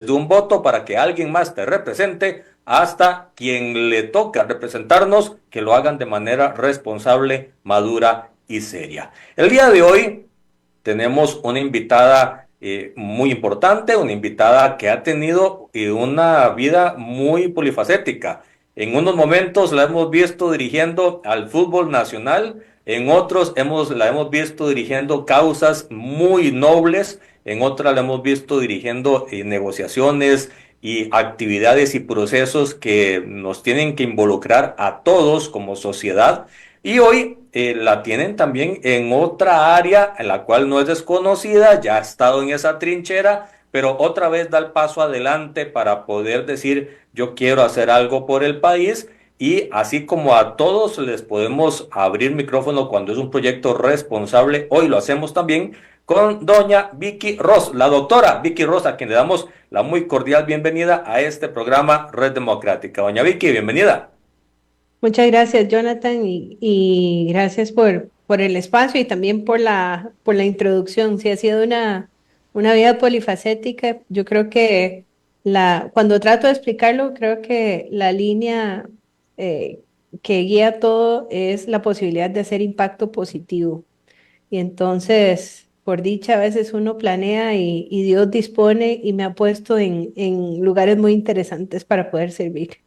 de un voto para que alguien más te represente hasta quien le toca representarnos, que lo hagan de manera responsable, madura y seria. El día de hoy tenemos una invitada muy importante, una invitada que ha tenido una vida muy polifacética. En unos momentos la hemos visto dirigiendo al fútbol nacional, en otros la hemos visto dirigiendo causas muy nobles, en otras la hemos visto dirigiendo negociaciones y actividades y procesos que nos tienen que involucrar a todos como sociedad. Y hoy la tienen también en otra área en la cual no es desconocida, ya ha estado en esa trinchera, pero otra vez da el paso adelante para poder decir yo quiero hacer algo por el país. Y así como a todos les podemos abrir micrófono cuando es un proyecto responsable, hoy lo hacemos también con doña Vicky Ross, la doctora Vicky Ross, a quien le damos la muy cordial bienvenida a este programa Red Democrática. Doña Vicky, bienvenida. Muchas gracias, Jonathan, y gracias por el espacio y también por la introducción. Sí, ha sido una vida polifacética. Yo creo que cuando trato de explicarlo, creo que la línea eh, que guía todo es la posibilidad de hacer impacto positivo. Y entonces, por dicha, a veces uno planea y Dios dispone y me ha puesto en lugares muy interesantes para poder servir.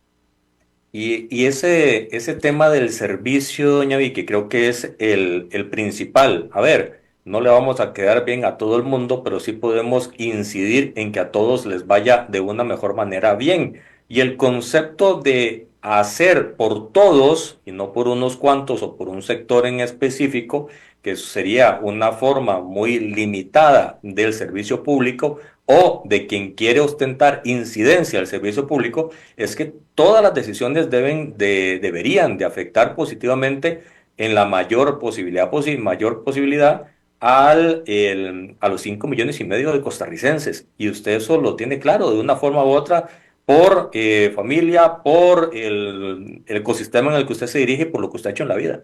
Y ese tema del servicio, doña Vicky, creo que es el principal. A ver, no le vamos a quedar bien a todo el mundo, pero sí podemos incidir en que a todos les vaya de una mejor manera bien. Y el concepto de hacer por todos y no por unos cuantos o por un sector en específico, que sería una forma muy limitada del servicio público o de quien quiere ostentar incidencia al servicio público, es que todas las decisiones deberían de afectar positivamente en la mayor posibilidad a los 5,5 millones de costarricenses. Y usted eso lo tiene claro de una forma u otra por familia, por el ecosistema en el que usted se dirige, por lo que usted ha hecho en la vida.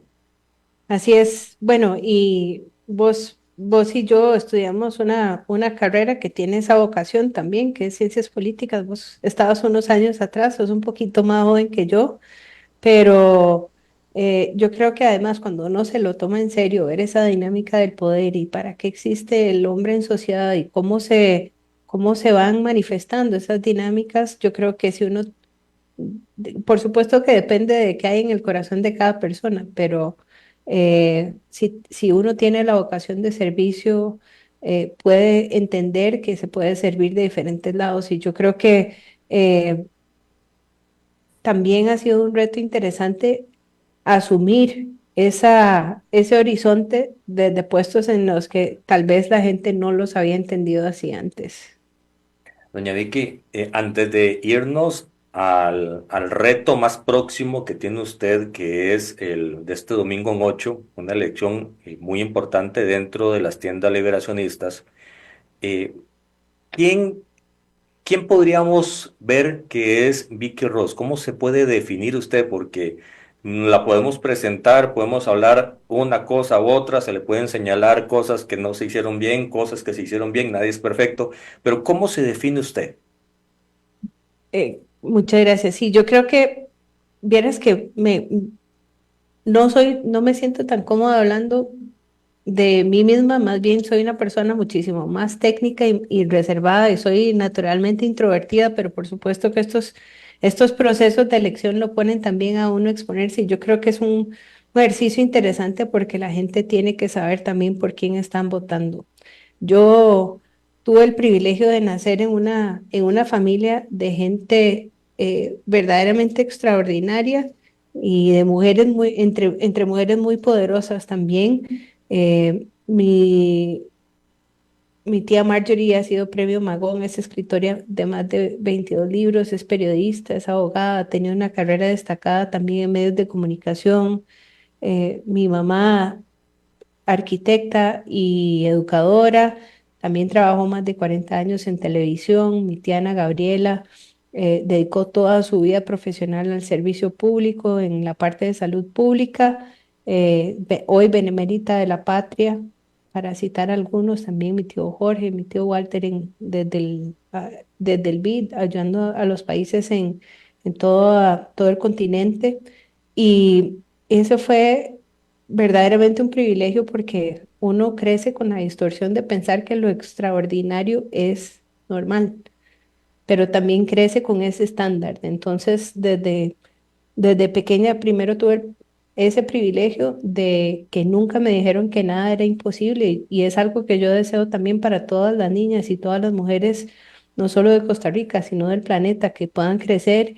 Así es. Bueno, y vos y yo estudiamos una carrera que tiene esa vocación también, que es ciencias políticas. Vos estabas unos años atrás, sos un poquito más joven que yo, pero yo creo que además cuando uno se lo toma en serio, ver esa dinámica del poder y para qué existe el hombre en sociedad y cómo se van manifestando esas dinámicas, yo creo que si uno, por supuesto que depende de qué hay en el corazón de cada persona, pero si uno tiene la vocación de servicio, puede entender que se puede servir de diferentes lados y yo creo que eh, también ha sido un reto interesante asumir ese horizonte de puestos en los que tal vez la gente no los había entendido así antes. Doña Vicky, antes de irnos al reto más próximo que tiene usted, que es el de este domingo en 8, una elección muy importante dentro de las tiendas liberacionistas, eh, ¿quién, quién podríamos ver que es Vicky Ross? ¿Cómo se puede definir usted? Porque la podemos presentar, podemos hablar una cosa u otra, se le pueden señalar cosas que no se hicieron bien, cosas que se hicieron bien, nadie es perfecto, pero ¿cómo se define usted? Muchas gracias. Sí, yo creo que vieras que no me siento tan cómoda hablando de mí misma, más bien soy una persona muchísimo más técnica y reservada y soy naturalmente introvertida, pero por supuesto que estos procesos de elección lo ponen también a uno a exponerse y yo creo que es un ejercicio interesante porque la gente tiene que saber también por quién están votando. Yo tuve el privilegio de nacer en una familia de gente verdaderamente extraordinaria y de mujeres entre mujeres muy poderosas también. Eh, mi, mi tía Marjorie ha sido premio Magón, es escritora de más de 22 libros, es periodista, es abogada, ha tenido una carrera destacada también en medios de comunicación. Mi mamá, arquitecta y educadora, también trabajó más de 40 años en televisión. Mi tía Ana Gabriela dedicó toda su vida profesional al servicio público en la parte de salud pública, hoy benemérita de la patria para citar algunos, también mi tío Jorge, mi tío Walter desde el BID, ayudando a los países en todo el continente. Y eso fue verdaderamente un privilegio porque uno crece con la distorsión de pensar que lo extraordinario es normal, pero también crece con ese estándar. Entonces, desde pequeña primero tuve ese privilegio de que nunca me dijeron que nada era imposible y es algo que yo deseo también para todas las niñas y todas las mujeres, no solo de Costa Rica, sino del planeta, que puedan crecer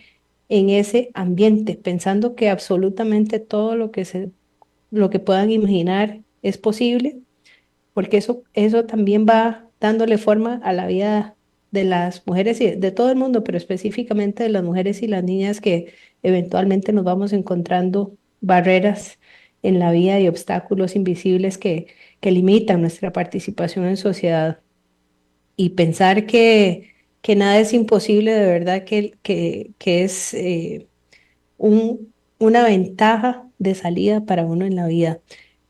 en ese ambiente, pensando que absolutamente todo lo que puedan imaginar es posible, porque eso también va dándole forma a la vida de las mujeres y de todo el mundo, pero específicamente de las mujeres y las niñas que eventualmente nos vamos encontrando barreras en la vida y obstáculos invisibles que limitan nuestra participación en sociedad. Y pensar que nada es imposible, de verdad que es una ventaja de salida para uno en la vida.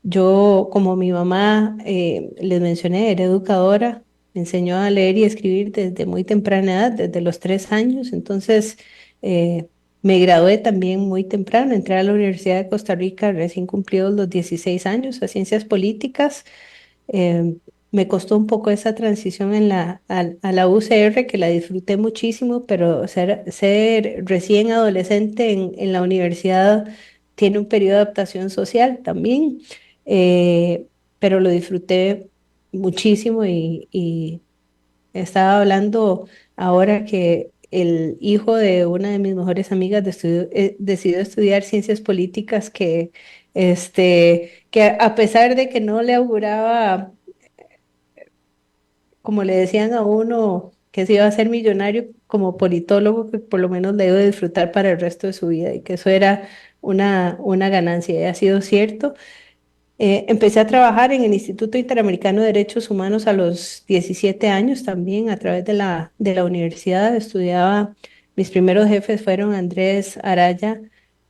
Yo, como mi mamá, les mencioné, era educadora, me enseñó a leer y escribir desde muy temprana edad, desde los 3 años. Entonces, eh, me gradué también muy temprano, entré a la Universidad de Costa Rica recién cumplidos los 16 años a Ciencias Políticas. Eh, Me costó un poco esa transición a la UCR, que la disfruté muchísimo, pero ser recién adolescente en la universidad tiene un periodo de adaptación social también, eh, pero lo disfruté muchísimo y estaba hablando ahora que el hijo de una de mis mejores amigas decidió estudiar ciencias políticas que a pesar de que no le auguraba, como le decían a uno, que se iba a hacer millonario como politólogo, que por lo menos le iba a disfrutar para el resto de su vida y que eso era una ganancia. Y ha sido cierto. Empecé a trabajar en el Instituto Interamericano de Derechos Humanos a los 17 años también a través de la universidad. Estudiaba, mis primeros jefes fueron Andrés Araya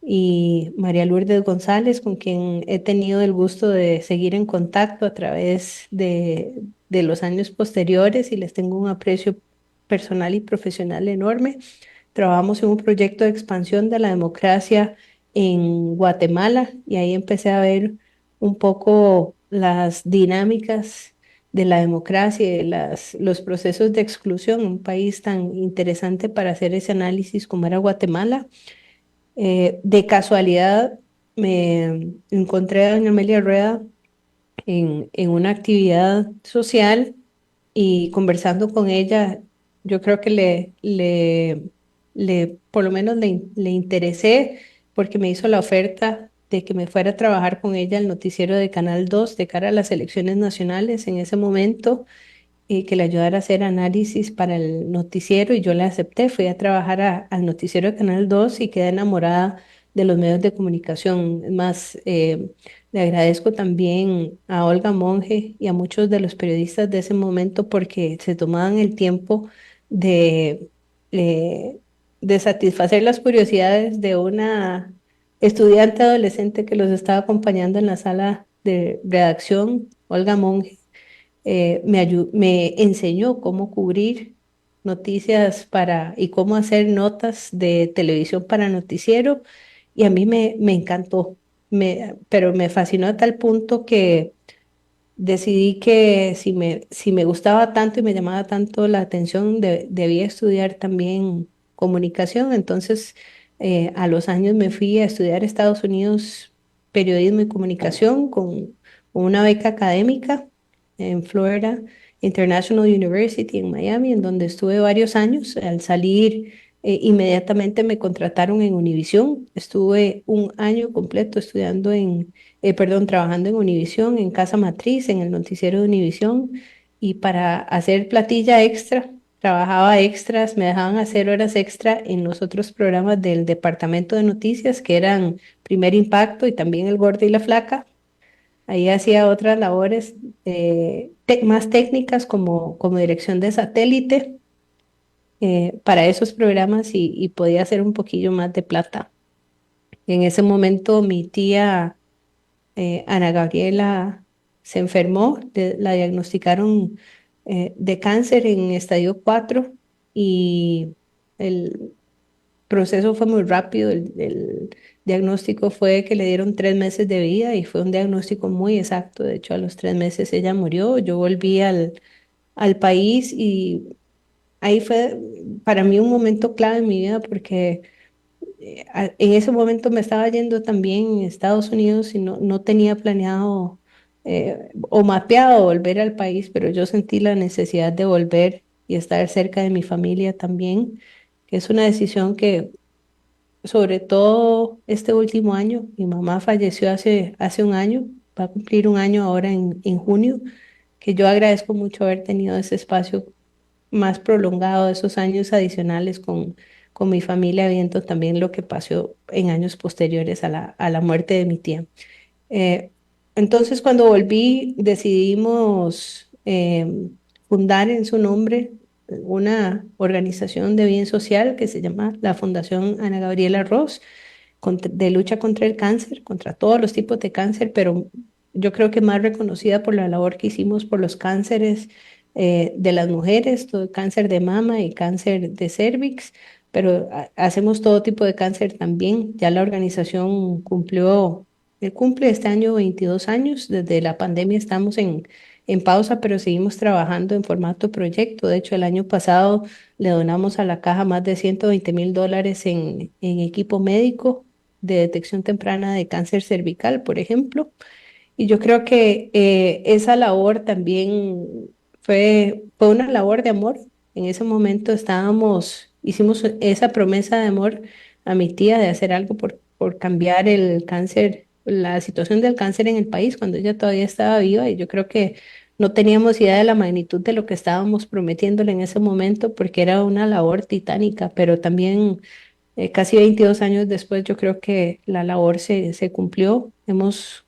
y María Lourdes González, con quien he tenido el gusto de seguir en contacto a través de los años posteriores y les tengo un aprecio personal y profesional enorme. Trabajamos en un proyecto de expansión de la democracia en Guatemala y ahí empecé a ver un poco las dinámicas de la democracia y de los procesos de exclusión en un país tan interesante para hacer ese análisis como era Guatemala. De casualidad me encontré a doña Amelia Rueda en una actividad social y conversando con ella, yo creo que por lo menos le interesé porque me hizo la oferta de que me fuera a trabajar con ella al noticiero de Canal 2 de cara a las elecciones nacionales en ese momento y que le ayudara a hacer análisis para el noticiero y yo le acepté, fui a trabajar al noticiero de Canal 2 y quedé enamorada de los medios de comunicación. Es más, le agradezco también a Olga Monge y a muchos de los periodistas de ese momento porque se tomaban el tiempo de, eh, de satisfacer las curiosidades de una estudiante adolescente que los estaba acompañando en la sala de redacción, Olga Monge. Me enseñó cómo cubrir noticias y cómo hacer notas de televisión para noticiero y a mí me encantó, pero me fascinó a tal punto que decidí que si me gustaba tanto y me llamaba tanto la atención, debía estudiar también comunicación. Entonces, a los años me fui a estudiar a Estados Unidos periodismo y comunicación con una beca académica en Florida International University en Miami, en donde estuve varios años. Al salir, inmediatamente me contrataron en Univisión. Estuve un año completo trabajando en Univisión, en Casa Matriz, en el noticiero de Univisión, y para hacer platilla extra, trabajaba extras, me dejaban hacer horas extra en los otros programas del departamento de noticias, que eran Primer Impacto y también El Gordo y la Flaca. Ahí hacía otras labores más técnicas como dirección de satélite para esos programas y podía hacer un poquillo más de plata. En ese momento mi tía Ana Gabriela se enfermó, la diagnosticaron de cáncer en estadio 4 y el proceso fue muy rápido. El diagnóstico fue que le dieron 3 meses de vida y fue un diagnóstico muy exacto. De hecho, a los 3 meses ella murió. Yo volví al país y ahí fue para mí un momento clave en mi vida porque en ese momento me estaba yendo también a Estados Unidos y no tenía planeado o mapeado volver al país, pero yo sentí la necesidad de volver y estar cerca de mi familia también, que es una decisión que sobre todo este último año, mi mamá falleció hace un año, va a cumplir un año ahora en junio, que yo agradezco mucho haber tenido ese espacio más prolongado, esos años adicionales con mi familia, viendo también lo que pasó en años posteriores a la muerte de mi tía. Eh, entonces, cuando volví, decidimos fundar en su nombre una organización de bien social que se llama la Fundación Ana Gabriela Ross, de lucha contra el cáncer, contra todos los tipos de cáncer, pero yo creo que más reconocida por la labor que hicimos por los cánceres de las mujeres, todo el cáncer de mama y cáncer de cervix, pero hacemos todo tipo de cáncer también. Ya la organización cumple este año 22 años. Desde la pandemia estamos en pausa, pero seguimos trabajando en formato proyecto. De hecho, el año pasado le donamos a la caja más de $120,000 en equipo médico de detección temprana de cáncer cervical, por ejemplo. Y yo creo que esa labor también fue una labor de amor. En ese momento hicimos esa promesa de amor a mi tía de hacer algo por cambiar el cáncer, la situación del cáncer en el país cuando ella todavía estaba viva. Y yo creo que no teníamos idea de la magnitud de lo que estábamos prometiéndole en ese momento porque era una labor titánica, pero también casi 22 años después, yo creo que la labor se cumplió. Hemos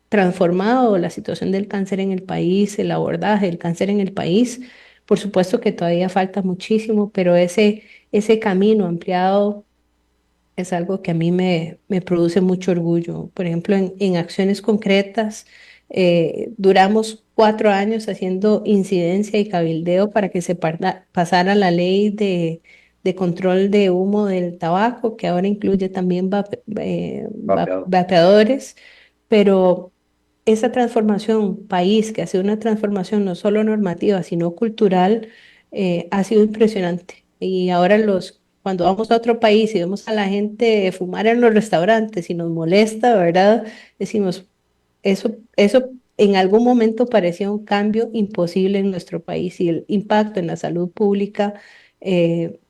transformado la situación del cáncer en el país, el abordaje del cáncer en el país. Por supuesto que todavía falta muchísimo, pero ese camino ampliado es algo que a mí me produce mucho orgullo. Por ejemplo, en acciones concretas, duramos 4 años haciendo incidencia y cabildeo para que se pasara la ley de control de humo del tabaco, que ahora incluye también Vapeado. vapeadores, pero esa transformación país, que ha sido una transformación no solo normativa, sino cultural, ha sido impresionante. Y ahora cuando vamos a otro país y vemos a la gente fumar en los restaurantes y nos molesta, ¿verdad? Decimos, eso en algún momento parecía un cambio imposible en nuestro país y el impacto en la salud pública,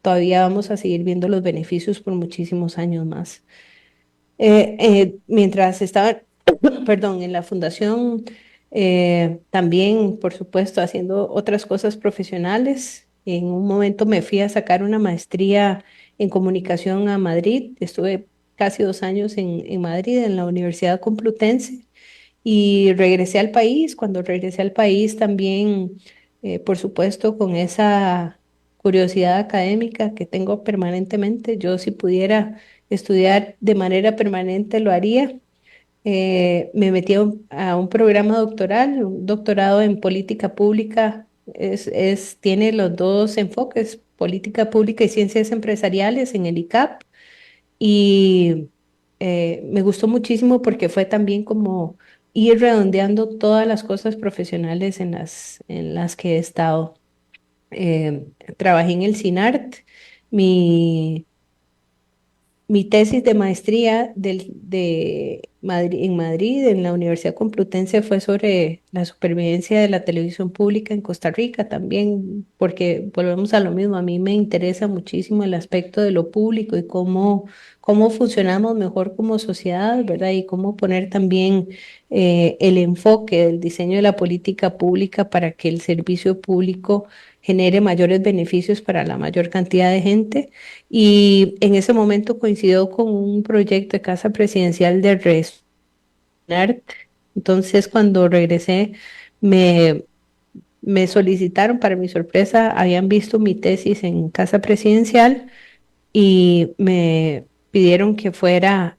todavía vamos a seguir viendo los beneficios por muchísimos años más. Mientras estaba, perdón, en la fundación, también, por supuesto, haciendo otras cosas profesionales. En un momento me fui a sacar una maestría en comunicación a Madrid. Estuve casi 2 años en Madrid, en la Universidad Complutense, y regresé al país. Cuando regresé al país también, por supuesto, con esa curiosidad académica que tengo permanentemente, yo si pudiera estudiar de manera permanente lo haría. Me metí a un programa doctoral, un doctorado en política pública. Tiene los dos enfoques, política pública y ciencias empresariales en el ICAP. Y me gustó muchísimo porque fue también como ir redondeando todas las cosas profesionales en las que he estado. Trabajé en el CINART. Mi tesis de maestría en Madrid, en la Universidad Complutense, fue sobre la supervivencia de la televisión pública en Costa Rica también, porque volvemos a lo mismo, a mí me interesa muchísimo el aspecto de lo público y cómo funcionamos mejor como sociedad, ¿verdad? Y cómo poner también el enfoque del diseño de la política pública para que el servicio público genere mayores beneficios para la mayor cantidad de gente. Y en ese momento coincidió con un proyecto de casa presidencial de Resonart. Entonces, cuando regresé, me, me solicitaron, para mi sorpresa, habían visto mi tesis en casa presidencial y me pidieron que fuera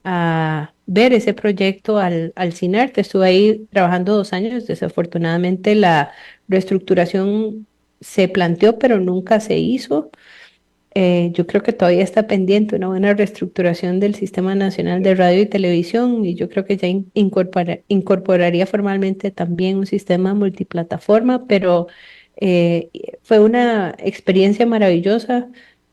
ver ese proyecto al CINART. Estuve ahí trabajando 2 años. Desafortunadamente la reestructuración se planteó, pero nunca se hizo. Yo creo que todavía está pendiente una buena reestructuración del Sistema Nacional de Radio y Televisión y yo creo que ya incorporaría formalmente también un sistema multiplataforma, pero eh, fue una experiencia maravillosa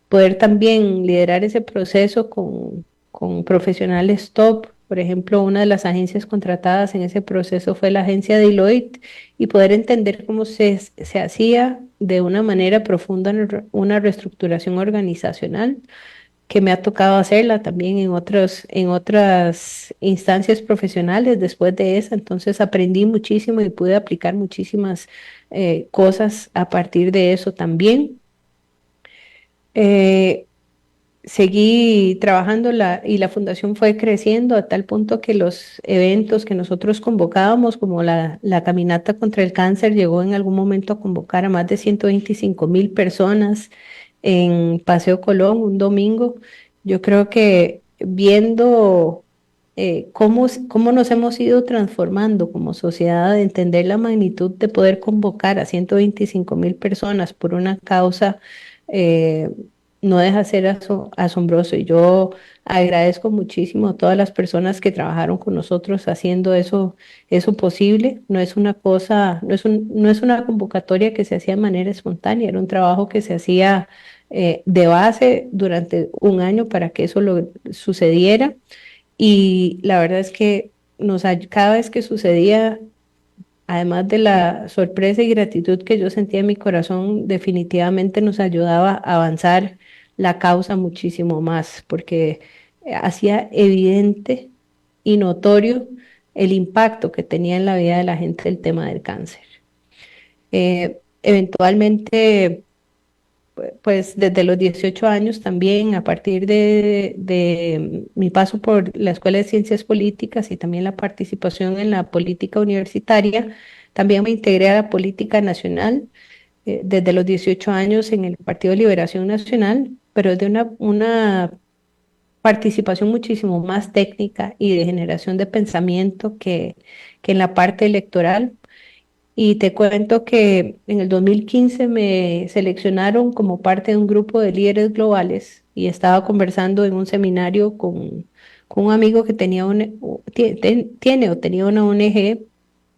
poder también liderar ese proceso con profesionales top. Por ejemplo, una de las agencias contratadas en ese proceso fue la agencia Deloitte y poder entender cómo se hacía de una manera profunda una reestructuración organizacional que me ha tocado hacerla también en otras instancias profesionales después de esa. Entonces aprendí muchísimo y pude aplicar muchísimas cosas a partir de eso también. Eh, Seguí trabajando y la fundación fue creciendo a tal punto que los eventos que nosotros convocábamos, como la caminata contra el cáncer, llegó en algún momento a convocar a más de 125.000 personas en Paseo Colón un domingo. Yo creo que viendo cómo nos hemos ido transformando como sociedad, de entender la magnitud de poder convocar a 125.000 personas por una causa. eh, no deja de ser asombroso y yo agradezco muchísimo a todas las personas que trabajaron con nosotros haciendo eso posible. No es una cosa, no es una convocatoria que se hacía de manera espontánea, era un trabajo que se hacía de base durante un año para que eso sucediera y la verdad es que cada vez que sucedía, además de la sorpresa y gratitud que yo sentía en mi corazón, definitivamente nos ayudaba a avanzar la causa muchísimo más, porque hacía evidente y notorio el impacto que tenía en la vida de la gente el tema del cáncer. Eventualmente, pues desde los 18 años también, a partir de mi paso por la Escuela de Ciencias Políticas y también la participación en la política universitaria, también me integré a la política nacional, desde los 18 años en el Partido de Liberación Nacional, pero de una participación muchísimo más técnica y de generación de pensamiento que en la parte electoral. Y te cuento que en el 2015 me seleccionaron como parte de un grupo de líderes globales y estaba conversando en un seminario con un amigo que tiene o tenía una ONG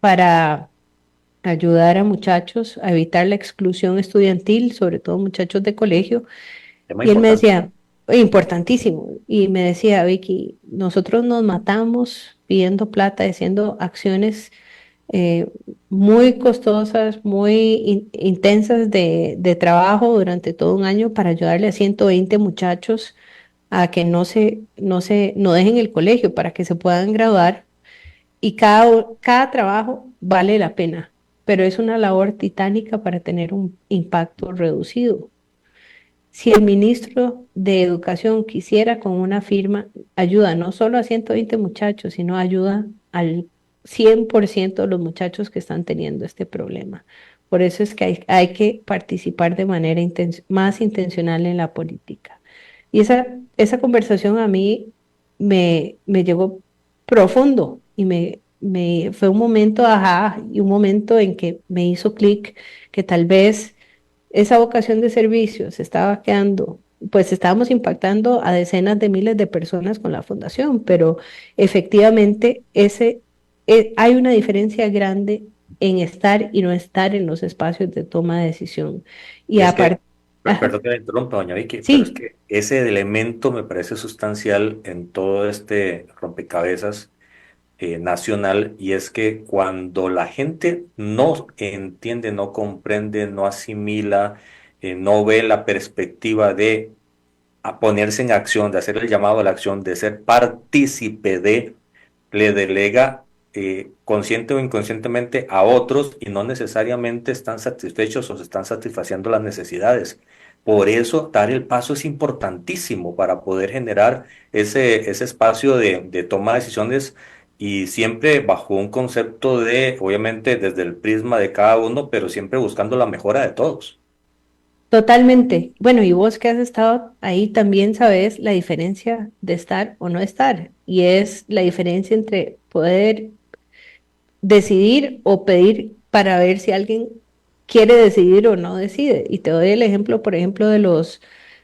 para ayudar a muchachos a evitar la exclusión estudiantil, sobre todo muchachos de colegio. Tema Y él me importante. decía, importantísimo, y me decía, Vicky, nosotros nos matamos pidiendo plata, haciendo acciones eh, muy costosas, muy intensas de trabajo durante todo un año para ayudarle a 120 muchachos a que no dejen el colegio, para que se puedan graduar. Y cada trabajo vale la pena, pero es una labor titánica para tener un impacto reducido. Si el ministro de Educación quisiera con una firma, ayuda no solo a 120 muchachos, sino ayuda al 100% de los muchachos que están teniendo este problema. Por eso es que hay que participar de manera más intencional en la política. Y esa conversación a mí me llegó profundo y fue un momento, ajá, y un momento en que me hizo clic que tal vez esa vocación de servicio se estaba quedando, pues estábamos impactando a decenas de miles de personas con la fundación, pero efectivamente hay una diferencia grande en estar y no estar en los espacios de toma de decisión. Y Y es que, aparte, ajá, perdón que la interrumpa, doña Vicky, pero es sí, que ese elemento me parece sustancial en todo este rompecabezas nacional, y es que cuando la gente no entiende, no comprende, no asimila, no ve la perspectiva de ponerse en acción, de hacer el llamado a la acción, de ser partícipe de, le delega consciente o inconscientemente a otros y no necesariamente están satisfechos o se están satisfaciendo las necesidades. Por eso dar el paso es importantísimo para poder generar ese espacio de toma de decisiones, y siempre bajo un concepto de, obviamente, desde el prisma de cada uno, pero siempre buscando la mejora de todos. Totalmente. Bueno, y vos que has estado ahí también sabes la diferencia de estar o no estar. Y es la diferencia entre poder decidir o pedir para ver si alguien quiere decidir o no decide. Y te doy el ejemplo, por ejemplo, de los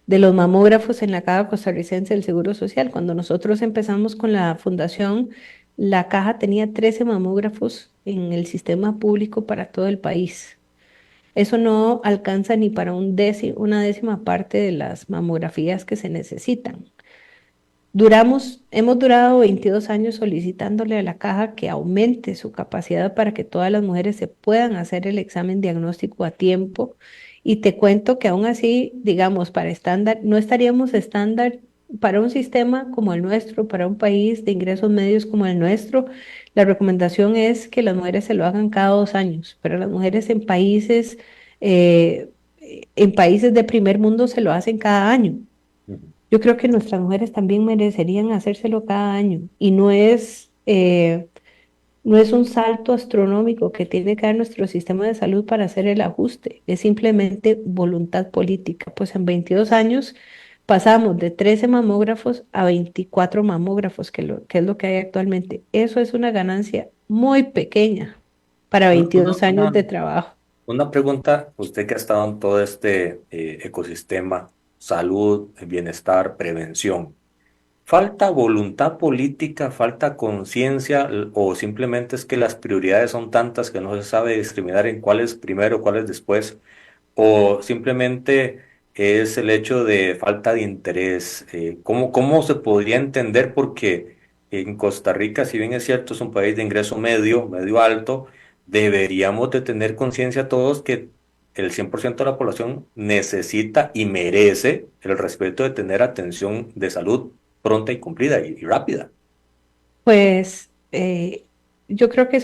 mamógrafos en la Caja Costarricense del Seguro Social. Cuando nosotros empezamos con la fundación, la caja tenía 13 mamógrafos en el sistema público para todo el país. Eso no alcanza ni para una décima parte de las mamografías que se necesitan. Hemos durado 22 años solicitándole a la caja que aumente su capacidad para que todas las mujeres se puedan hacer el examen diagnóstico a tiempo. Y te cuento que aún así, digamos, para estándar, no estaríamos estándar para un sistema como el nuestro, para un país de ingresos medios como el nuestro. La recomendación es que las mujeres se lo hagan cada 2 años, pero las mujeres eh, en países de primer mundo se lo hacen cada año. Ujú. Yo creo que nuestras mujeres también merecerían hacérselo cada año y no es un salto astronómico que tiene que dar nuestro sistema de salud para hacer el ajuste, es simplemente voluntad política. Pues en 22 años pasamos de 13 mamógrafos a 24 mamógrafos, que es lo que hay actualmente. Eso es una ganancia muy pequeña para Una, una, 22 años de una- trabajo. una pregunta, usted que ha estado en todo este ecosistema, salud, bienestar, prevención. ¿Falta voluntad política, falta conciencia o simplemente es que las prioridades son tantas que no se sabe discriminar en cuál es primero, cuál es después? ¿O simplemente es el hecho de falta de interés? ¿Cómo se podría entender? Porque en Costa Rica, si bien es cierto, es un país de ingreso medio, medio alto, deberíamos de tener conciencia todos que el 100% de la población necesita y merece el respeto de tener atención de salud pronta y cumplida y rápida. Pues yo creo que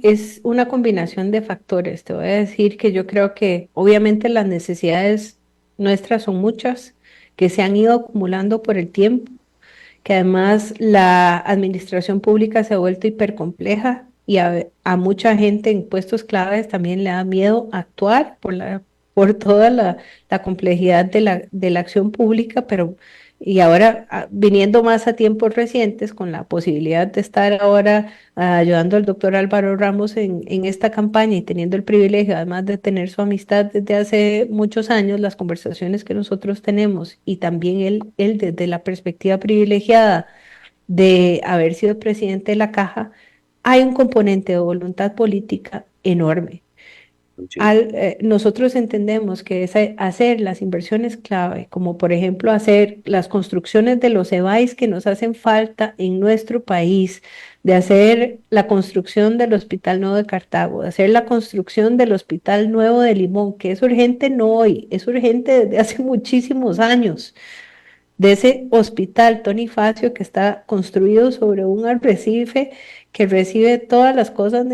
es una combinación de factores. Te voy a decir que yo creo que obviamente las necesidades nuestras son muchas, que se han ido acumulando por el tiempo, que además la administración pública se ha vuelto hipercompleja y a mucha gente en puestos claves también le da miedo actuar por toda la complejidad de la acción pública, pero y ahora viniendo más a tiempos recientes con la posibilidad de estar ahora ayudando al doctor Álvaro Ramos en esta campaña y teniendo el privilegio, además de tener su amistad desde hace muchos años, las conversaciones que nosotros tenemos y también él desde la perspectiva privilegiada de haber sido presidente de la Caja, hay un componente de voluntad política enorme. Sí. Nosotros entendemos que hacer las inversiones clave, como por ejemplo hacer las construcciones de los EVAIS que nos hacen falta en nuestro país, de hacer la construcción del Hospital Nuevo de Cartago, de hacer la construcción del Hospital Nuevo de Limón, que es urgente no hoy, es urgente desde hace muchísimos años de ese hospital Tony Facio que está construido sobre un arrecife que recibe todas las cosas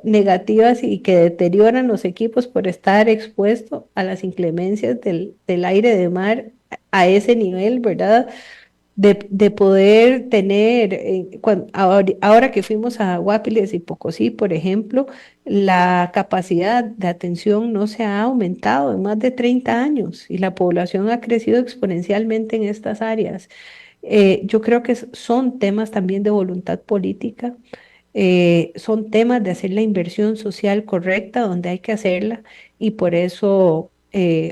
negativas y que deterioran los equipos por estar expuesto a las inclemencias del aire de mar a ese nivel, ¿verdad? De poder tener, ahora que fuimos a Guapiles y Pocosí, por ejemplo, la capacidad de atención no se ha aumentado en más de 30 años y la población ha crecido exponencialmente en estas áreas. Yo creo que son temas también de voluntad política, son temas de hacer la inversión social correcta donde hay que hacerla y por eso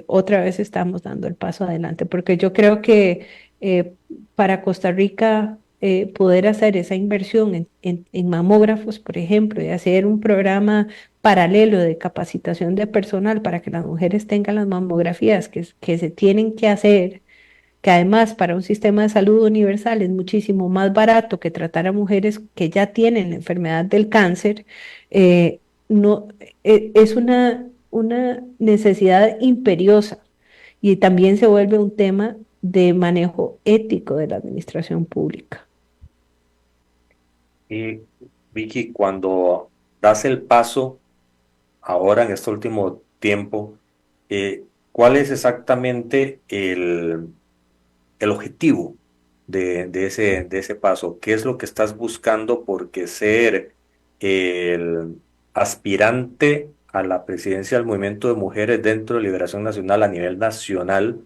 otra vez estamos dando el paso adelante, porque yo creo que eh, para Costa Rica poder hacer esa inversión en mamógrafos, por ejemplo, y hacer un programa paralelo de capacitación de personal para que las mujeres tengan las mamografías que se tienen que hacer, que además para un sistema de salud universal es muchísimo más barato que tratar a mujeres que ya tienen la enfermedad del cáncer, eh, no, es una necesidad imperiosa y también se vuelve un tema de manejo ético de la administración pública. Y Vicky, cuando das el paso ahora en este último tiempo, ¿cuál es exactamente el objetivo de ese paso? ¿Qué es lo que estás buscando? Porque ser el aspirante a la presidencia del Movimiento de Mujeres dentro de Liberación Nacional a nivel nacional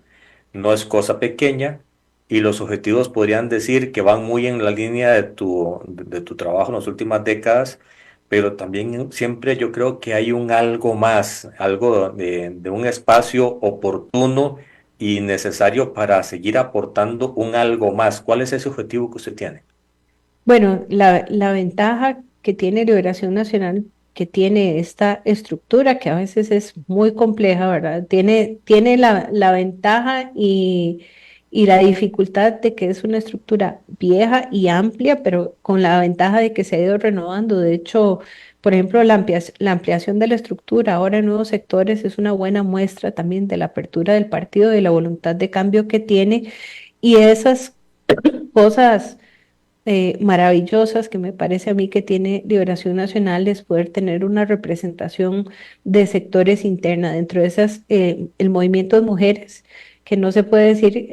no es cosa pequeña y los objetivos podrían decir que van muy en la línea de tu trabajo en las últimas décadas, pero también siempre yo creo que hay un algo más, algo de un espacio oportuno y necesario para seguir aportando un algo más. ¿Cuál es ese objetivo que usted tiene? Bueno, la ventaja que tiene Liberación Nacional, que tiene esta estructura que a veces es muy compleja, ¿verdad? Tiene la ventaja y la dificultad de que es una estructura vieja y amplia, pero con la ventaja de que se ha ido renovando. De hecho, por ejemplo, la ampliación de la estructura ahora en nuevos sectores es una buena muestra también de la apertura del partido, de la voluntad de cambio que tiene y esas cosas maravillosas que me parece a mí que tiene Liberación Nacional es poder tener una representación de sectores interna. Dentro de esas, el movimiento de mujeres, que no se puede decir,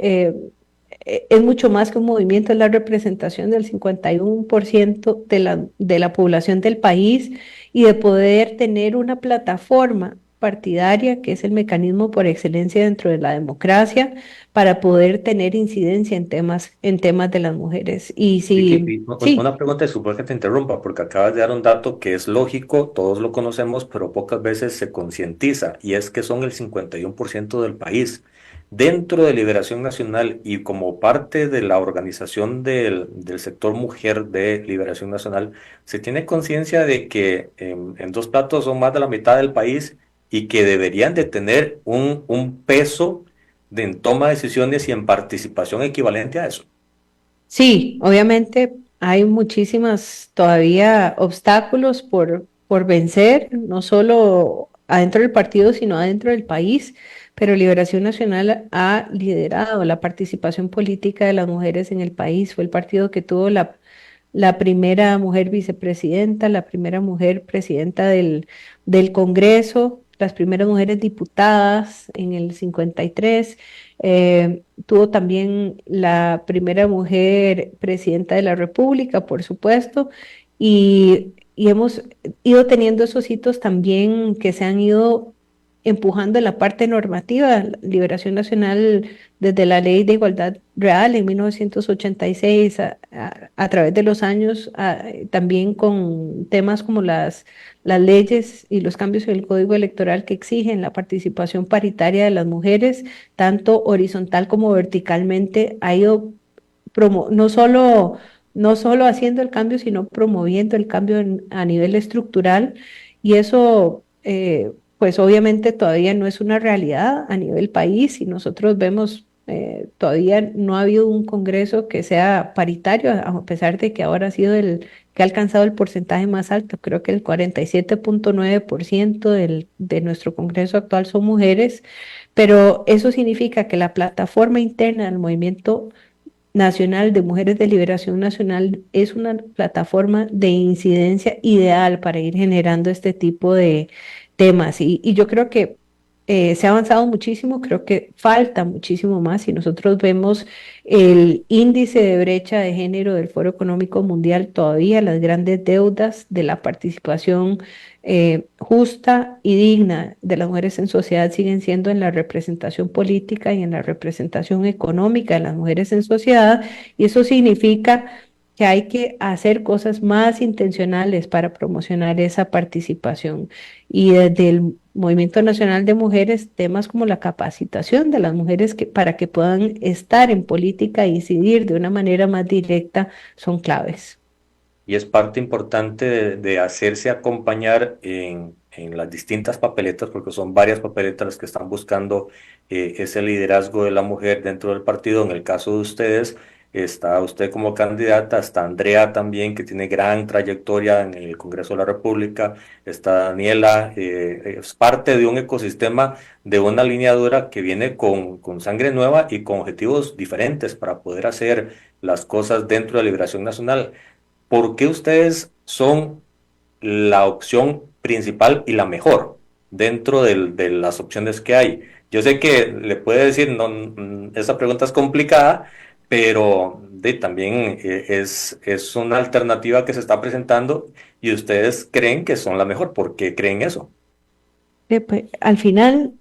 es mucho más que un movimiento, es la representación del 51% de la población del país y de poder tener una plataforma partidaria, que es el mecanismo por excelencia dentro de la democracia, para poder tener incidencia en temas de las mujeres. Y Vicky, si, sí, una pregunta, disculpa que te interrumpa, porque acabas de dar un dato que es lógico, todos lo conocemos, pero pocas veces se concientiza, y es que son el 51% del país. Dentro de Liberación Nacional y como parte de la organización del sector mujer de Liberación Nacional, se tiene conciencia de que en dos platos son más de la mitad del país y que deberían de tener un peso en toma de decisiones y en participación equivalente a eso. sí, obviamente hay muchísimas todavía obstáculos por vencer, no solo adentro del partido, sino adentro del país, pero Liberación Nacional ha liderado la participación política de las mujeres en el país. Fue el partido que tuvo la primera mujer vicepresidenta, la primera mujer presidenta del Congreso, las primeras mujeres diputadas en el 53. Tuvo también la primera mujer presidenta de la República, por supuesto, y hemos ido teniendo esos hitos también que se han ido empujando en la parte normativa. Liberación Nacional, desde la Ley de Igualdad Real en 1986, a través de los años, también con temas como las leyes y los cambios en el Código Electoral que exigen la participación paritaria de las mujeres, tanto horizontal como verticalmente, ha ido no solo haciendo el cambio, sino promoviendo el cambio a nivel estructural. Y eso, pues obviamente todavía no es una realidad a nivel país y nosotros vemos, todavía no ha habido un Congreso que sea paritario, a pesar de que ahora ha sido el que ha alcanzado el porcentaje más alto. Creo que el 47,9% de nuestro Congreso actual son mujeres, pero eso significa que la plataforma interna del movimiento nacional de Mujeres de Liberación Nacional es una plataforma de incidencia ideal para ir generando este tipo de temas. Y yo creo que se ha avanzado muchísimo, creo que falta muchísimo más. Si nosotros vemos el índice de brecha de género del Foro Económico Mundial, todavía las grandes deudas de la participación justa y digna de las mujeres en sociedad siguen siendo en la representación política y en la representación económica de las mujeres en sociedad, y eso significa que hay que hacer cosas más intencionales para promocionar esa participación. Y desde el Movimiento Nacional de Mujeres, temas como la capacitación de las mujeres para que puedan estar en política e incidir de una manera más directa son claves. Y es parte importante de hacerse acompañar en las distintas papeletas, porque son varias papeletas las que están buscando ese liderazgo de la mujer dentro del partido. En el caso de ustedes, está usted como candidata, está Andrea también, que tiene gran trayectoria en el Congreso de la República, está Daniela, es parte de un ecosistema, de una lineadura que viene con sangre nueva y con objetivos diferentes para poder hacer las cosas dentro de Liberación Nacional. ¿Por qué ustedes son la opción principal y la mejor dentro de las opciones que hay? Yo sé que le puede decir, no, esa pregunta es complicada, pero también es una alternativa que se está presentando y ustedes creen que son la mejor. ¿Por qué creen eso? Pues, al final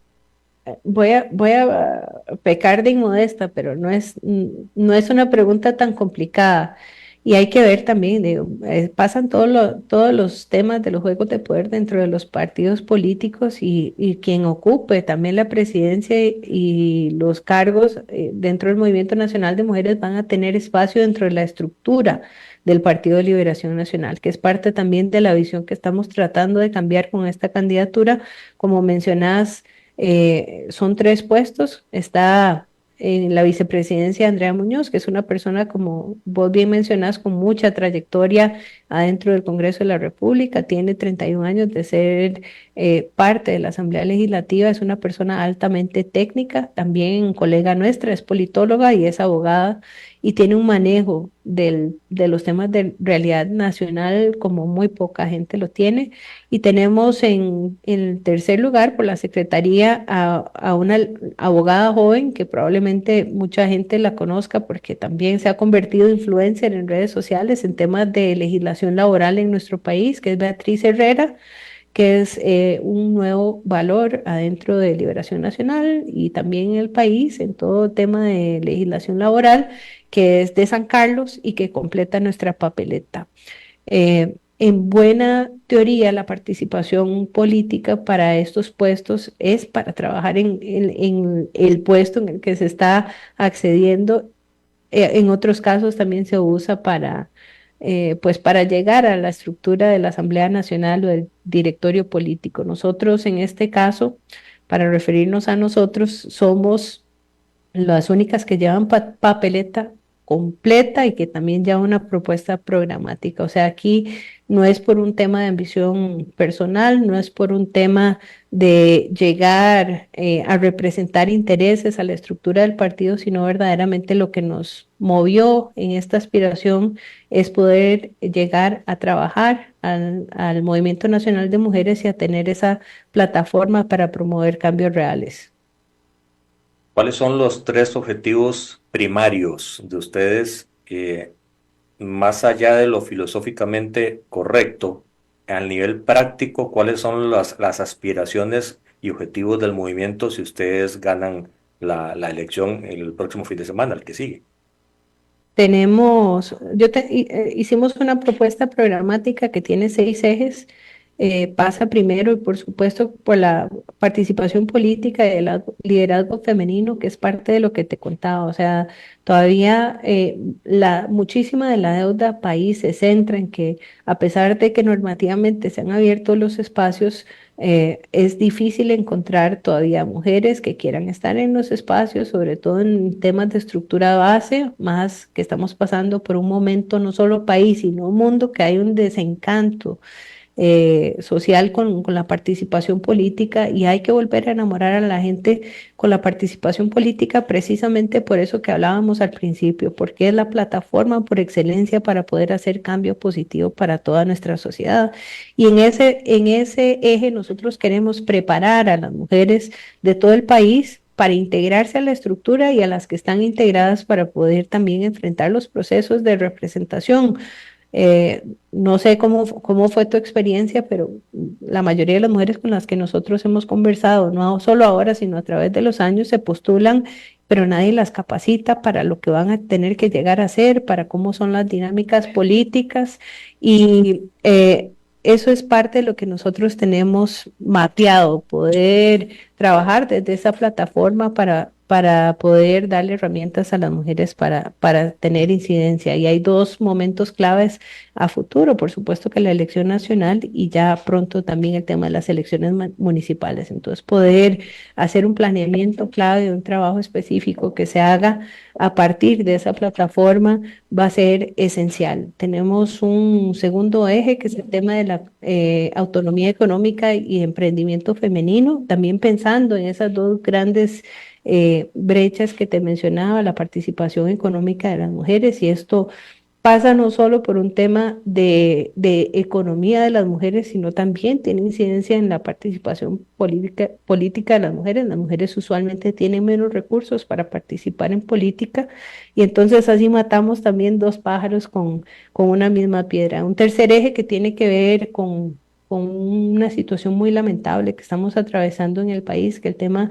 voy a pecar de inmodesta, pero no es una pregunta tan complicada. Y hay que ver también, digo, pasan todos los temas de los juegos de poder dentro de los partidos políticos y quien ocupe también la presidencia y los cargos dentro del Movimiento Nacional de Mujeres van a tener espacio dentro de la estructura del Partido de Liberación Nacional, que es parte también de la visión que estamos tratando de cambiar con esta candidatura. Como mencionás, son tres puestos. Está en la vicepresidencia Andrea Muñoz, que es una persona, como vos bien mencionás, con mucha trayectoria adentro del Congreso de la República. Tiene 31 años de ser parte de la Asamblea Legislativa. Es una persona altamente técnica, también colega nuestra, es politóloga y es abogada y tiene un manejo de los temas de realidad nacional como muy poca gente lo tiene. Y tenemos en el tercer lugar por la Secretaría a una abogada joven que probablemente mucha gente la conozca porque también se ha convertido influencer en redes sociales en temas de legislación laboral en nuestro país, que es Beatriz Herrera, que es un nuevo valor adentro de Liberación Nacional y también en el país en todo tema de legislación laboral, que es de San Carlos y que completa nuestra papeleta. En buena teoría, la participación política para estos puestos es para trabajar en el puesto en el que se está accediendo. En otros casos también se usa pues para llegar a la estructura de la Asamblea Nacional o del directorio político. Nosotros, en este caso, para referirnos a nosotros, somos las únicas que llevan papeleta completa y que también llevan una propuesta programática. O sea, aquí no es por un tema de ambición personal, no es por un tema de llegar a representar intereses a la estructura del partido, sino verdaderamente lo que nos movió en esta aspiración es poder llegar a trabajar al Movimiento Nacional de Mujeres y a tener esa plataforma para promover cambios reales. ¿Cuáles son los tres objetivos primarios de ustedes, más allá de lo filosóficamente correcto, al nivel práctico? ¿Cuáles son las aspiraciones y objetivos del movimiento si ustedes ganan la elección el próximo fin de semana, el que sigue? Hicimos una propuesta programática que tiene 6 ejes. Pasa primero, y por supuesto, por la participación política y el liderazgo femenino, que es parte de lo que te contaba. O sea, todavía muchísima de la deuda país se centra en que, a pesar de que normativamente se han abierto los espacios, es difícil encontrar todavía mujeres que quieran estar en los espacios, sobre todo en temas de estructura base, más que estamos pasando por un momento no solo país, sino mundo, que hay un desencanto social con la participación política y hay que volver a enamorar a la gente con la participación política precisamente por eso que hablábamos al principio, porque es la plataforma por excelencia para poder hacer cambio positivo para toda nuestra sociedad. Y en ese eje nosotros queremos preparar a las mujeres de todo el país para integrarse a la estructura y a las que están integradas para poder también enfrentar los procesos de representación. No sé cómo fue tu experiencia, pero la mayoría de las mujeres con las que nosotros hemos conversado, no solo ahora, sino a través de los años, se postulan, pero nadie las capacita para lo que van a tener que llegar a hacer, para cómo son las dinámicas políticas y eso es parte de lo que nosotros tenemos mapeado, poder trabajar desde esa plataforma para poder darle herramientas a las mujeres para tener incidencia. Y hay dos momentos claves a futuro, por supuesto que la elección nacional y ya pronto también el tema de las elecciones municipales. Entonces, poder hacer un planeamiento clave de un trabajo específico que se haga a partir de esa plataforma va a ser esencial. Tenemos un segundo eje que es el tema de la autonomía económica y emprendimiento femenino, también pensando en esas dos grandes brechas que te mencionaba, la participación económica de las mujeres y esto pasa no solo por un tema de economía de las mujeres, sino también tiene incidencia en la participación política de las mujeres. Las mujeres usualmente tienen menos recursos para participar en política y entonces así matamos también dos pájaros con una misma piedra. Un tercer eje que tiene que ver con una situación muy lamentable que estamos atravesando en el país, que el tema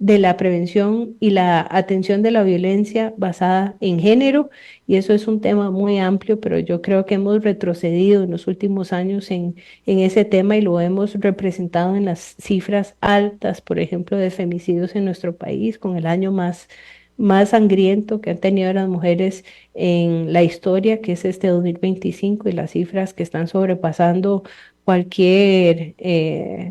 de la prevención y la atención de la violencia basada en género, y eso es un tema muy amplio, pero yo creo que hemos retrocedido en los últimos años en ese tema y lo hemos representado en las cifras altas, por ejemplo, de femicidios en nuestro país, con el año más sangriento que han tenido las mujeres en la historia, que es este 2025, y las cifras que están sobrepasando cualquier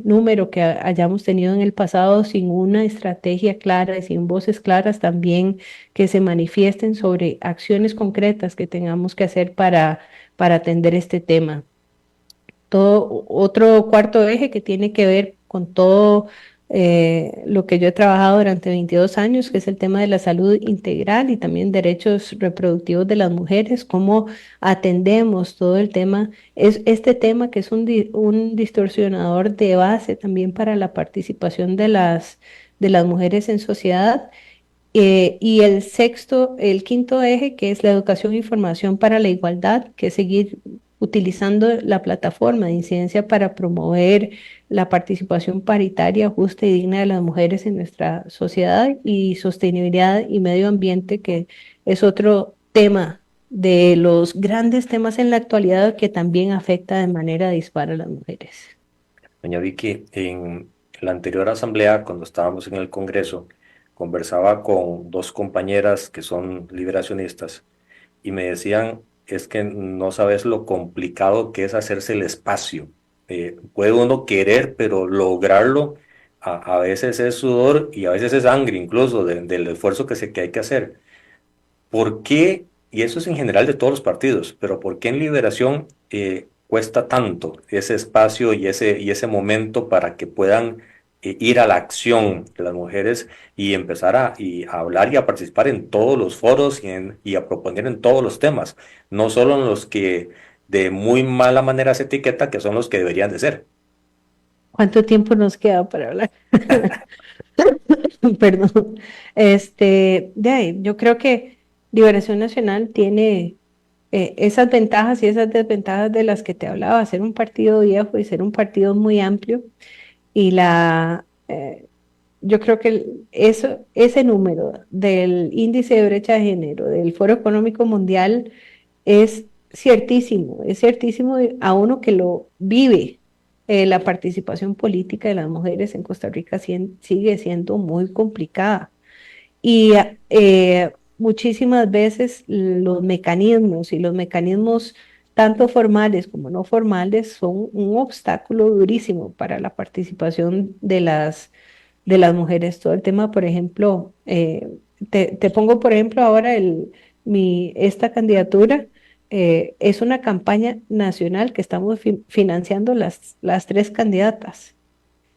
número que hayamos tenido en el pasado sin una estrategia clara y sin voces claras también que se manifiesten sobre acciones concretas que tengamos que hacer para atender este tema. Todo, otro cuarto eje que tiene que ver con todo lo que yo he trabajado durante 22 años, que es el tema de la salud integral y también derechos reproductivos de las mujeres, cómo atendemos todo el tema, es este tema que es un distorsionador de base también para la participación de las mujeres en sociedad. Y el quinto eje, que es la educación e información para la igualdad, que es seguir utilizando la plataforma de incidencia para promover la participación paritaria, justa y digna de las mujeres en nuestra sociedad, y sostenibilidad y medio ambiente, que es otro tema de los grandes temas en la actualidad que también afecta de manera dispara a las mujeres. Doña Vicky, en la anterior asamblea, cuando estábamos en el Congreso, conversaba con dos compañeras que son liberacionistas y me decían, es que no sabes lo complicado que es hacerse el espacio. Puede uno querer, pero lograrlo a veces es sudor y a veces es sangre incluso del esfuerzo que hay que hacer. ¿Por qué? Y eso es en general de todos los partidos, pero ¿por qué en Liberación cuesta tanto ese espacio y ese momento para que puedan ir a la acción de las mujeres y empezar a hablar y a participar en todos los foros y a proponer en todos los temas, no solo en los que de muy mala manera se etiqueta, que son los que deberían de ser? ¿Cuánto tiempo nos queda para hablar? Perdón. De ahí, yo creo que Liberación Nacional tiene esas ventajas y esas desventajas de las que te hablaba, ser un partido viejo y ser un partido muy amplio. Y yo creo que ese número del índice de brecha de género del Foro Económico Mundial es ciertísimo a uno que lo vive. La participación política de las mujeres en Costa Rica sigue siendo muy complicada. Y muchísimas veces los mecanismos tanto formales como no formales son un obstáculo durísimo para la participación de las mujeres. Todo el tema, por ejemplo, te pongo por ejemplo ahora esta candidatura. Es una campaña nacional que estamos financiando las tres candidatas.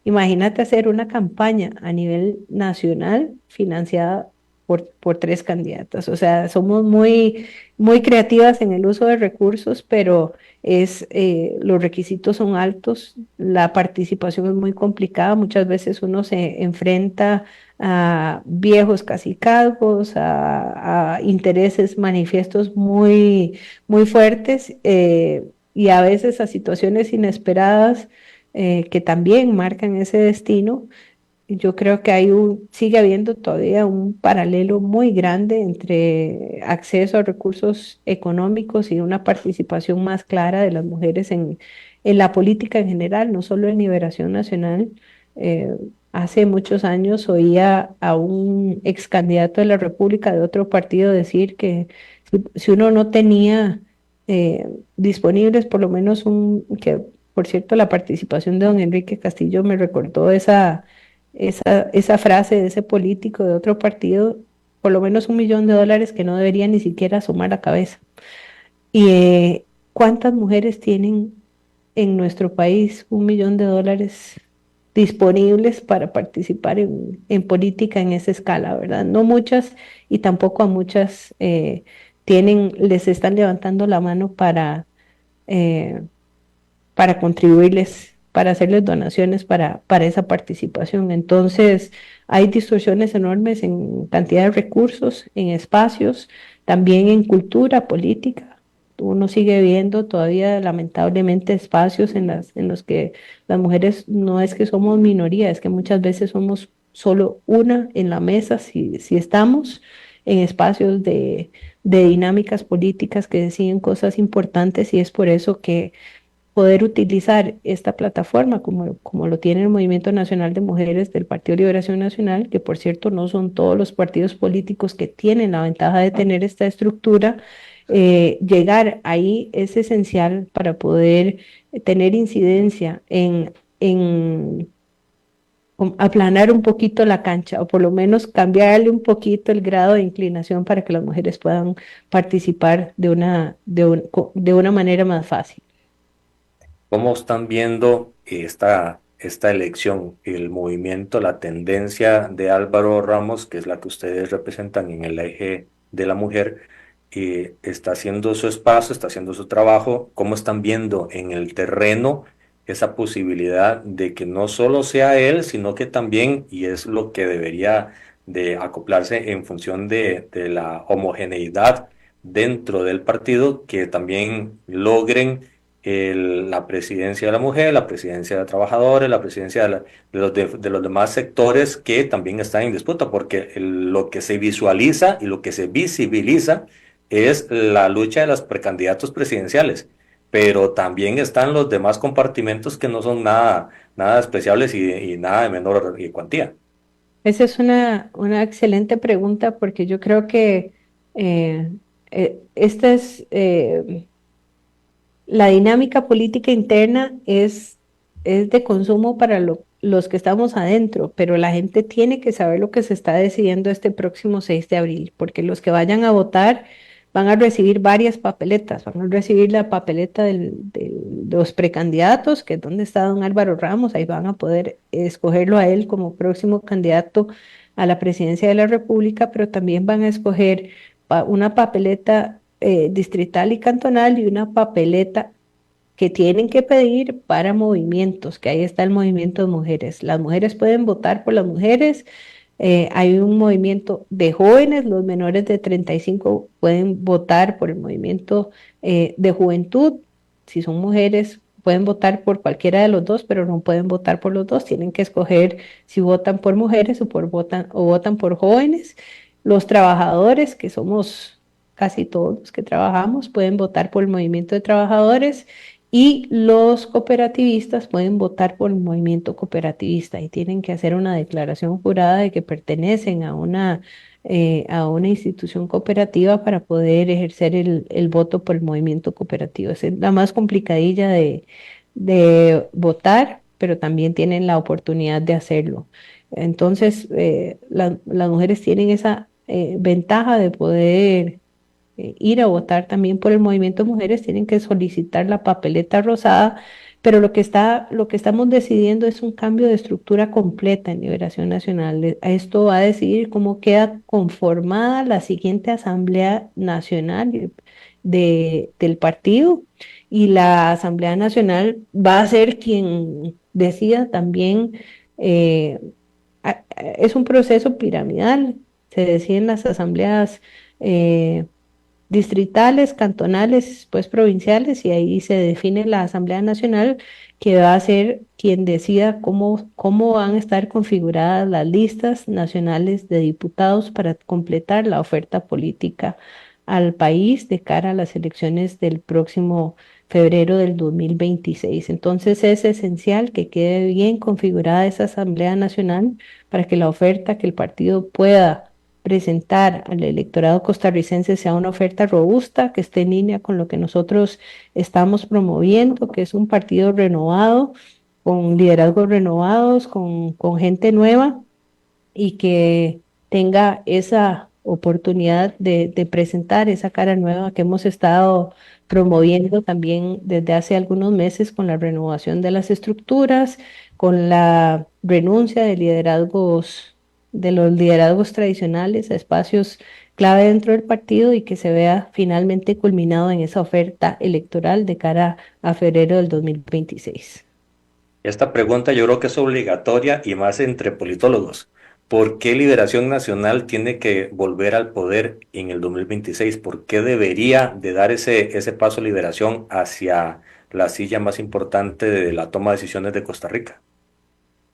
Imagínate hacer una campaña a nivel nacional financiada por tres candidatas. O sea, somos muy creativas en el uso de recursos, pero los requisitos son altos, la participación es muy complicada. Muchas veces uno se enfrenta a viejos cacicazgos, a intereses manifiestos muy fuertes, y a veces a situaciones inesperadas que también marcan ese destino. Yo creo que sigue habiendo todavía un paralelo muy grande entre acceso a recursos económicos y una participación más clara de las mujeres en la política en general, no solo en Liberación Nacional. Eh, Hace muchos años oía a un ex candidato de la República de otro partido decir que si uno no tenía disponibles por lo menos que por cierto la participación de don Enrique Castillo me recordó esa frase de ese político de otro partido, por lo menos $1 millón que no debería ni siquiera asomar la cabeza. Y ¿cuántas mujeres tienen en nuestro país $1 millón disponibles para participar en política en esa escala, ¿verdad? No muchas y tampoco a muchas les están levantando la mano eh, para contribuirles, para hacerles donaciones para esa participación. Entonces, hay distorsiones enormes en cantidad de recursos, en espacios, también en cultura política. uno sigue viendo todavía lamentablemente espacios en los que las mujeres no es que somos minoría, es que muchas veces somos solo una en la mesa si estamos en espacios de dinámicas políticas que deciden cosas importantes y es por eso que poder utilizar esta plataforma como lo tiene el Movimiento Nacional de Mujeres del Partido de Liberación Nacional, que por cierto no son todos los partidos políticos que tienen la ventaja de tener esta estructura, llegar ahí es esencial para poder tener incidencia en aplanar un poquito la cancha o por lo menos cambiarle un poquito el grado de inclinación para que las mujeres puedan participar de una manera más fácil. ¿Cómo están viendo esta elección, el movimiento, la tendencia de Álvaro Ramos, que es la que ustedes representan en el eje de la mujer? Está haciendo su espacio, está haciendo su trabajo. ¿Cómo están viendo en el terreno esa posibilidad de que no solo sea él, sino que también, y es lo que debería de acoplarse en función de la homogeneidad dentro del partido, que también logren la presidencia de la mujer, la presidencia de trabajadores, la presidencia de los demás sectores que también están en disputa, porque lo que se visualiza y lo que se visibiliza es la lucha de los precandidatos presidenciales, pero también están los demás compartimentos que no son nada especiales y nada de menor cuantía. Esa es una excelente pregunta porque yo creo que eh, esta es la dinámica política interna es de consumo para los que estamos adentro, pero la gente tiene que saber lo que se está decidiendo este próximo 6 de abril, porque los que vayan a votar van a recibir varias papeletas, van a recibir la papeleta de los precandidatos, que es donde está don Álvaro Ramos, ahí van a poder escogerlo a él como próximo candidato a la presidencia de la República, pero también van a escoger una papeleta distrital y cantonal y una papeleta que tienen que pedir para movimientos, que ahí está el movimiento de mujeres. Las mujeres pueden votar por las mujeres. Hay un movimiento de jóvenes, los menores de 35 pueden votar por el movimiento de juventud. Si son mujeres, pueden votar por cualquiera de los dos, pero no pueden votar por los dos. Tienen que escoger si votan por mujeres o votan por jóvenes. Los trabajadores, que somos casi todos los que trabajamos, pueden votar por el movimiento de trabajadores y los cooperativistas pueden votar por el movimiento cooperativista y tienen que hacer una declaración jurada de que pertenecen a una institución cooperativa para poder ejercer el voto por el movimiento cooperativo. Es la más complicadilla de votar, pero también tienen la oportunidad de hacerlo. Entonces, las mujeres tienen esa ventaja de poder ir a votar también por el movimiento de mujeres, tienen que solicitar la papeleta rosada, pero lo que estamos decidiendo es un cambio de estructura completa en Liberación Nacional. Esto va a decidir cómo queda conformada la siguiente Asamblea Nacional del partido y la Asamblea Nacional va a ser quien decida también, es un proceso piramidal, se deciden las asambleas. Distritales, cantonales, pues provinciales, y ahí se define la Asamblea Nacional que va a ser quien decida cómo van a estar configuradas las listas nacionales de diputados para completar la oferta política al país de cara a las elecciones del próximo febrero del 2026. Entonces es esencial que quede bien configurada esa Asamblea Nacional para que la oferta que el partido pueda presentar al electorado costarricense sea una oferta robusta, que esté en línea con lo que nosotros estamos promoviendo, que es un partido renovado, con liderazgos renovados, con gente nueva y que tenga esa oportunidad de presentar esa cara nueva que hemos estado promoviendo también desde hace algunos meses con la renovación de las estructuras, con la renuncia de los liderazgos tradicionales a espacios clave dentro del partido y que se vea finalmente culminado en esa oferta electoral de cara a febrero del 2026. Esta pregunta yo creo que es obligatoria y más entre politólogos. ¿Por qué Liberación Nacional tiene que volver al poder en el 2026? ¿Por qué debería de dar ese paso Liberación hacia la silla más importante de la toma de decisiones de Costa Rica?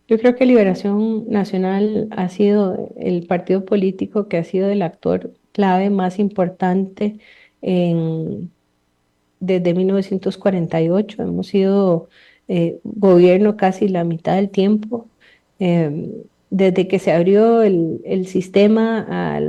Yo creo que Liberación Nacional ha sido el partido político que ha sido el actor clave más importante en, desde 1948. Hemos sido gobierno casi la mitad del tiempo. Desde que se abrió el sistema,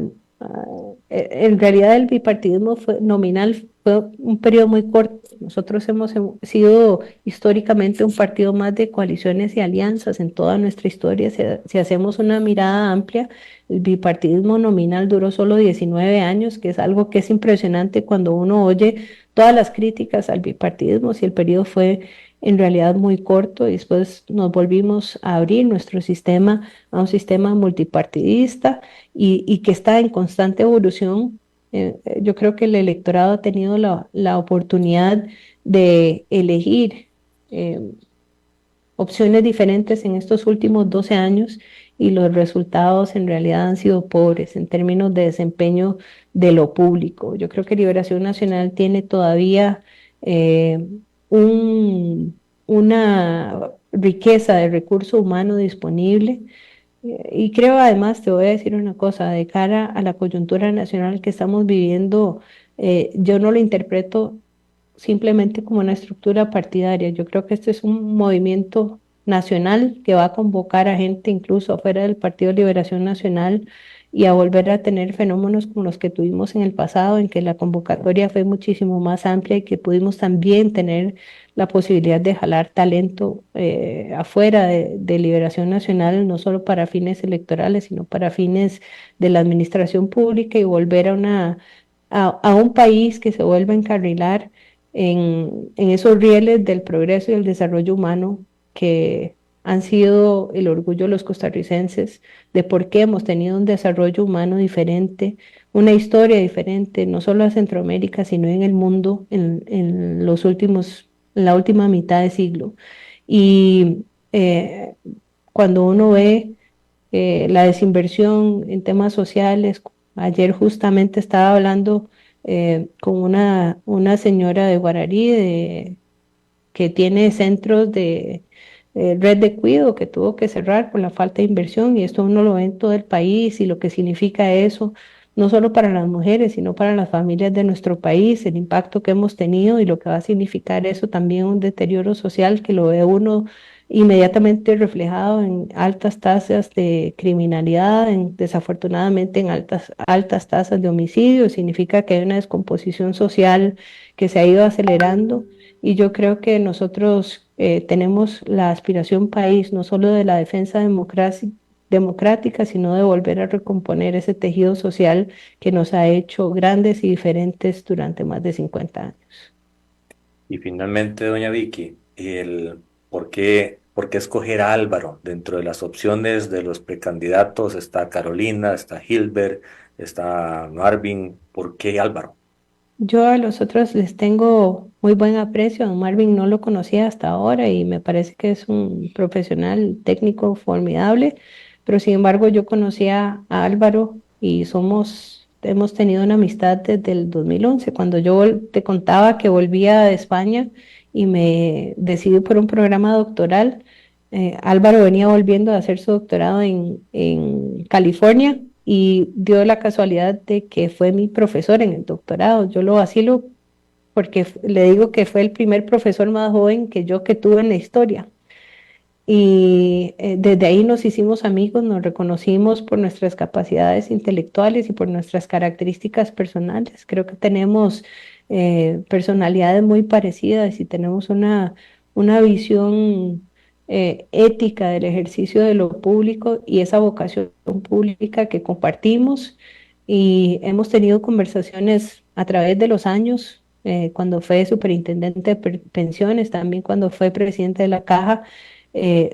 en realidad el bipartidismo fue nominal, fue un periodo muy corto. Nosotros hemos sido históricamente un partido más de coaliciones y alianzas en toda nuestra historia. Si hacemos una mirada amplia, el bipartidismo nominal duró solo 19 años, que es algo que es impresionante cuando uno oye todas las críticas al bipartidismo, si el periodo fue en realidad muy corto, y después nos volvimos a abrir nuestro sistema a un sistema multipartidista y que está en constante evolución. Yo creo que el electorado ha tenido la oportunidad de elegir eh, opciones diferentes en estos últimos 12 años, y los resultados en realidad han sido pobres en términos de desempeño de lo público. Yo creo que Liberación Nacional tiene todavía eh, una riqueza de recurso humano disponible. Y creo además, te voy a decir una cosa, de cara a la coyuntura nacional que estamos viviendo, yo no lo interpreto simplemente como una estructura partidaria. Yo creo que este es un movimiento nacional que va a convocar a gente incluso afuera del Partido de Liberación Nacional, y a volver a tener fenómenos como los que tuvimos en el pasado, en que la convocatoria fue muchísimo más amplia y que pudimos también tener la posibilidad de jalar talento afuera de Liberación Nacional, no solo para fines electorales, sino para fines de la administración pública, y volver a un país que se vuelva a encarrilar en esos rieles del progreso y el desarrollo humano que han sido el orgullo de los costarricenses, de por qué hemos tenido un desarrollo humano diferente, una historia diferente, no solo en Centroamérica, sino en el mundo en los últimos, en la última mitad de siglo. Y cuando uno ve la desinversión en temas sociales, ayer justamente estaba hablando con una señora de Guararí que tiene centros de red de cuidado que tuvo que cerrar por la falta de inversión, y esto uno lo ve en todo el país, y lo que significa eso, no solo para las mujeres, sino para las familias de nuestro país, el impacto que hemos tenido y lo que va a significar eso también, un deterioro social que lo ve uno inmediatamente reflejado en altas tasas de criminalidad, desafortunadamente en altas tasas de homicidio. Significa que hay una descomposición social que se ha ido acelerando, y yo creo que nosotros tenemos la aspiración país no solo de la defensa democrática, sino de volver a recomponer ese tejido social que nos ha hecho grandes y diferentes durante más de 50 años. Y finalmente, doña Vicky, ¿por qué escoger a Álvaro? Dentro de las opciones de los precandidatos está Carolina, está Hilbert, está Marvin. ¿Por qué Álvaro? Yo a los otros les tengo muy buen aprecio. A don Marvin no lo conocía hasta ahora y me parece que es un profesional técnico formidable, pero sin embargo yo conocía a Álvaro y hemos tenido una amistad desde el 2011, cuando yo te contaba que volvía de España y me decidí por un programa doctoral. Álvaro venía volviendo a hacer su doctorado en California, y dio la casualidad de que fue mi profesor en el doctorado. Yo lo vacilo porque le digo que fue el primer profesor más joven que tuve en la historia. Y desde ahí nos hicimos amigos, nos reconocimos por nuestras capacidades intelectuales y por nuestras características personales. Creo que tenemos personalidades muy parecidas, y tenemos una visión ética del ejercicio de lo público y esa vocación pública que compartimos. Y hemos tenido conversaciones a través de los años, cuando fue superintendente de pensiones, también cuando fue presidente de la Caja,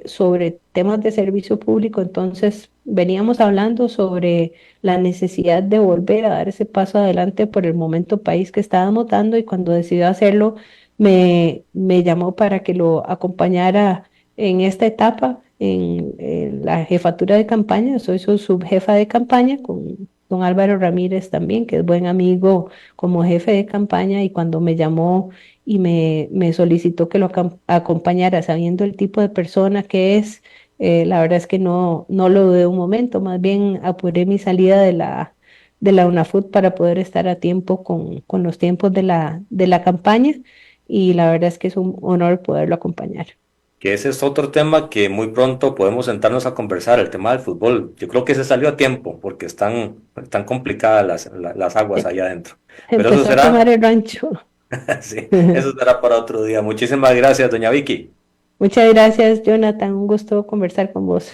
sobre temas de servicio público. Entonces, veníamos hablando sobre la necesidad de volver a dar ese paso adelante por el momento país que estábamos dando, y cuando decidió hacerlo, me llamó para que lo acompañara en esta etapa. en la jefatura de campaña, soy su subjefa de campaña con don Álvaro Ramírez también, que es buen amigo como jefe de campaña, y cuando me llamó y me solicitó que lo acompañara, sabiendo el tipo de persona que es, la verdad es que no lo dudé un momento, más bien apuré mi salida de la UNAFUT para poder estar a tiempo con los tiempos de la campaña, y la verdad es que es un honor poderlo acompañar. Que ese es otro tema que muy pronto podemos sentarnos a conversar, el tema del fútbol. Yo creo que se salió a tiempo porque están complicadas las aguas Eh, allá adentro. Pero eso Empezó a quemar será, el rancho. sí, eso será para otro día. Muchísimas gracias, doña Vicky. Muchas gracias, Jonathan. Un gusto conversar con vos.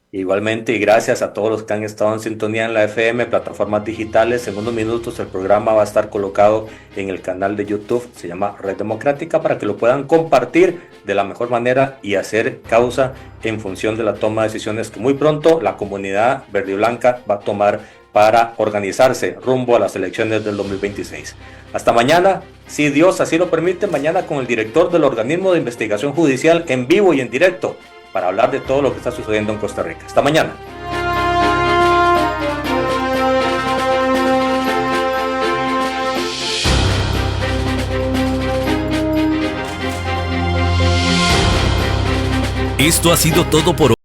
Igualmente, y gracias a todos los que han estado en sintonía en la FM, plataformas digitales. En unos minutos el programa va a estar colocado en el canal de YouTube, se llama Red Democrática, para que lo puedan compartir de la mejor manera y hacer causa en función de la toma de decisiones que muy pronto la comunidad verde y blanca va a tomar para organizarse rumbo a las elecciones del 2026. Hasta mañana, si Dios así lo permite, mañana con el director del organismo de investigación judicial en vivo y en directo, para hablar de todo lo que está sucediendo en Costa Rica. Hasta mañana. Esto ha sido todo por hoy.